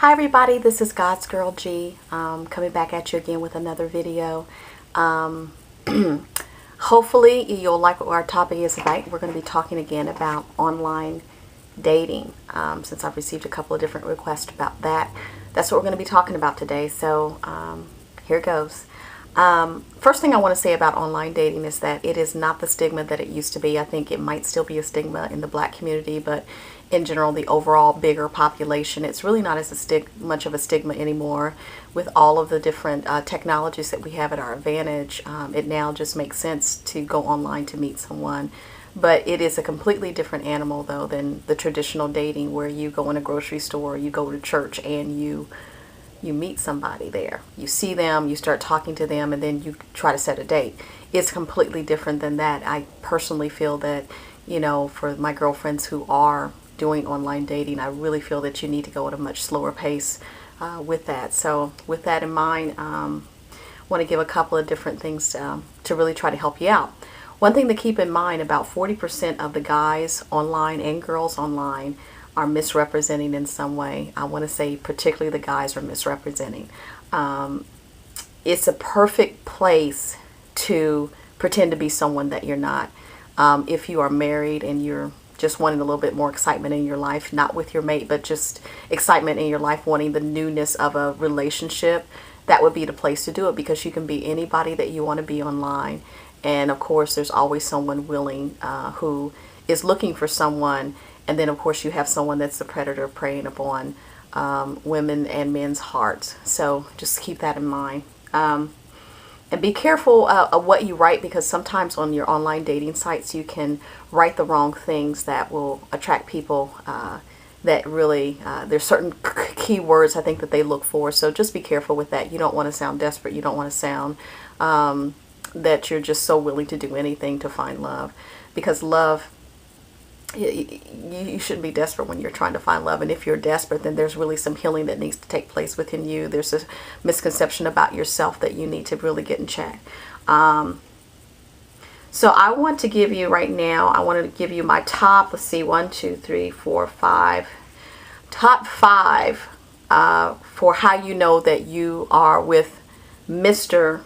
Hi everybody, this is GodsgirlG coming back at you again with another video. Hopefully you'll like what our topic is tonight. We're going to be talking again about online dating since I've received a couple of different requests about that. That's what we're going to be talking about today, so here it goes. First thing I want to say about online dating is that it is not the stigma that it used to be. I think it might still be a stigma in the black community, but in general, the overall bigger population, it's really not as much of a stigma anymore. With all of the different technologies that we have at our advantage, it now just makes sense to go online to meet someone. But it is a completely different animal, though, than the traditional dating where you go in a grocery store, you go to church, and you meet somebody there. You see them, you start talking to them, and then you try to set a date. It's completely different than that. I personally feel that, you know, for my girlfriends who are doing online dating, I really feel that you need to go at a much slower pace with that. So with that in mind, I want to give a couple of different things to really try to help you out. One thing to keep in mind, about 40% of the guys online and girls online are misrepresenting in some way. I want to say particularly the guys are misrepresenting. It's a perfect place to pretend to be someone that you're not. If you are married and you're just wanting a little bit more excitement in your life, not with your mate, but just excitement in your life, wanting the newness of a relationship, that would be the place to do it, because you can be anybody that you want to be online. And of course, there's always someone willing who is looking for someone. And then of course you have someone that's the predator preying upon women and men's hearts. So just keep that in mind. And be careful of what you write, because sometimes on your online dating sites you can write the wrong things that will attract people that really, there's certain keywords I think that they look for. So just be careful with that. You don't want to sound desperate. You don't want to sound that you're just so willing to do anything to find love, because love, you shouldn't be desperate when you're trying to find love. And if you're desperate, then there's really some healing that needs to take place within you. There's a misconception about yourself that you need to really get in check. So I want to give you right now, I want to give you my top, let's see, 1, 2, 3, 4, 5, top 5 for how you know that you are with Mr.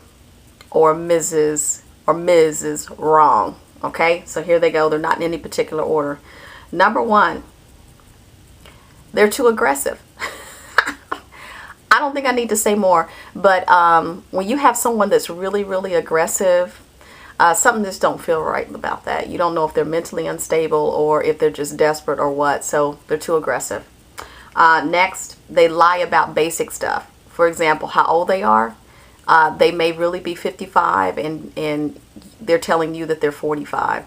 or Mrs. or Mrs. wrong. Okay, so here they go. They're not in any particular order. Number 1, they're too aggressive. I don't think I need to say more, but when you have someone that's really, really aggressive, something just don't feel right about that. You don't know if they're mentally unstable or if they're just desperate or what. So they're too aggressive. Next, they lie about basic stuff. For example, how old they are. They may really be 55 and they're telling you that they're 45.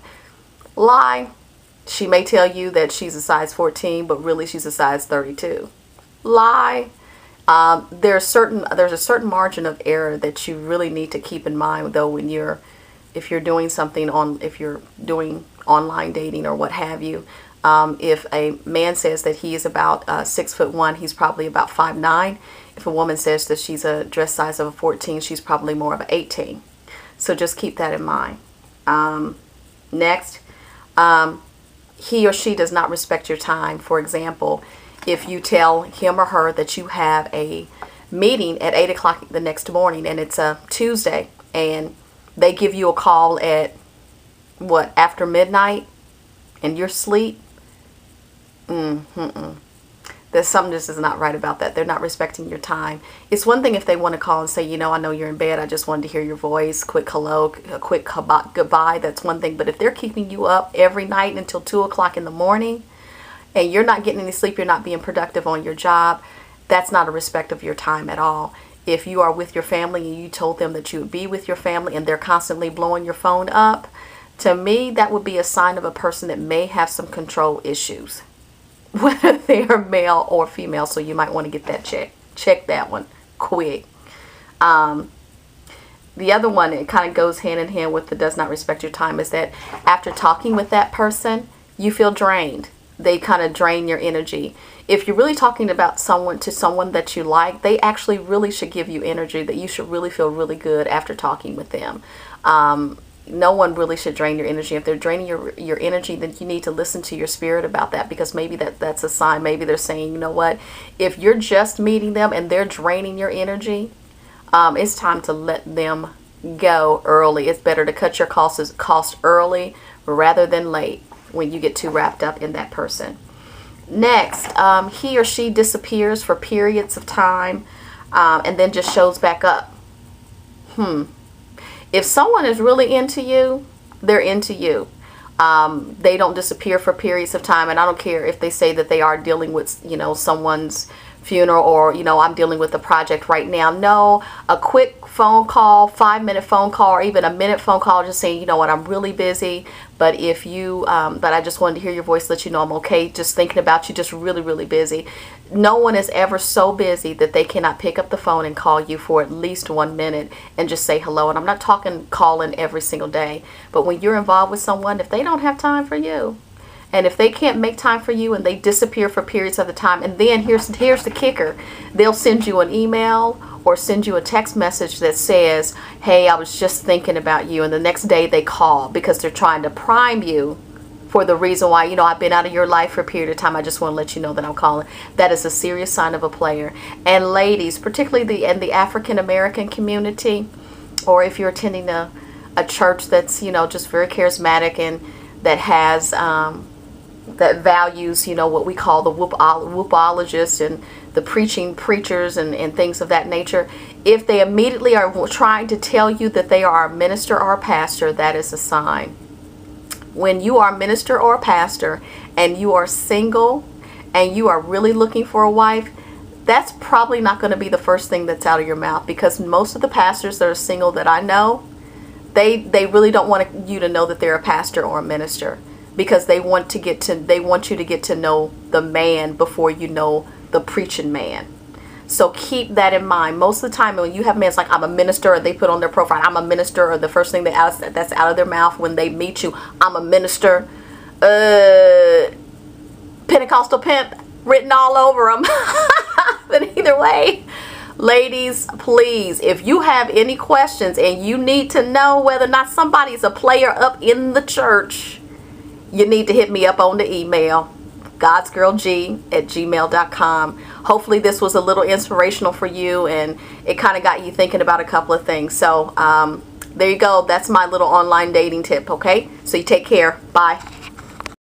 Lie. She may tell you that she's a size 14, but really she's a size 32. Lie. There's a certain margin of error that you really need to keep in mind, though, when if you're doing something if you're doing online dating or what have you. If a man says that he is about 6'1", he's probably about 5'9". If a woman says that she's a dress size of a 14, she's probably more of an 18. So just keep that in mind. Next, he or she does not respect your time. For example, if you tell him or her that you have a meeting at 8 o'clock the next morning and it's a Tuesday, and they give you a call at, what, after midnight, and you're asleep, there's something just is not right about that. They're not respecting your time. It's one thing if they want to call and say, you know, I know you're in bed, I just wanted to hear your voice, quick hello, a quick goodbye. That's one thing. But if they're keeping you up every night until 2 o'clock in the morning and you're not getting any sleep, you're not being productive on your job, that's not a respect of your time at all. If you are with your family and you told them that you would be with your family and they're constantly blowing your phone up, to me, that would be a sign of a person that may have some control issues, whether they are male or female. So you might want to get that checked. Check that one quick. The other one, it kind of goes hand in hand with the does not respect your time, is that after talking with that person, you feel drained. They kind of drain your energy. If you're really talking about someone that you like, they actually really should give you energy, that you should really feel really good after talking with them. no one really should drain your energy. If they're draining your energy, then you need to listen to your spirit about that, because maybe that's a sign. Maybe they're saying, you know what, if you're just meeting them and they're draining your energy, it's time to let them go early. It's better to cut your cost early rather than late when you get too wrapped up in that person. Next, he or she disappears for periods of time and then just shows back up. If someone is really into you, they're into you. They don't disappear for periods of time, and I don't care if they say that they are dealing with, someone's funeral, or, I'm dealing with a project right now. No, a quick phone call, 5-minute phone call, or even a minute phone call, just saying, you know what, I'm really busy, but if you, but I just wanted to hear your voice, let you know I'm okay, just thinking about you, just really, really busy. No one is ever so busy that they cannot pick up the phone and call you for at least 1 minute and just say hello. And I'm not talking calling every single day, but when you're involved with someone, if they don't have time for you, and if they can't make time for you and they disappear for periods of the time, and then here's the kicker, they'll send you an email or send you a text message that says, hey, I was just thinking about you, and the next day they call because they're trying to prime you for the reason why, I've been out of your life for a period of time. I just want to let you know that I'm calling. That is a serious sign of a player. And ladies, particularly in the African American community, or if you're attending a church that's, just very charismatic and that has, that values, what we call the whoopologists and the preachers and things of that nature, if they immediately are trying to tell you that they are a minister or a pastor, that is a sign. When you are a minister or a pastor and you are single and you are really looking for a wife, that's probably not going to be the first thing that's out of your mouth, because most of the pastors that are single that I know, they really don't want you to know that they're a pastor or a minister, because they want you to get to know the man before you know the preaching man. So keep that in mind. Most of the time when you have men like, I'm a minister, or they put on their profile, I'm a minister, or the first thing that's out of their mouth when they meet you, I'm a minister, Pentecostal pimp written all over them. But either way, ladies, please, if you have any questions and you need to know whether or not somebody's a player up in the church, you need to hit me up on the email, GodsgirlG@gmail.com. Hopefully this was a little inspirational for you, and it kind of got you thinking about a couple of things. So there you go. That's my little online dating tip, okay? So you take care. Bye.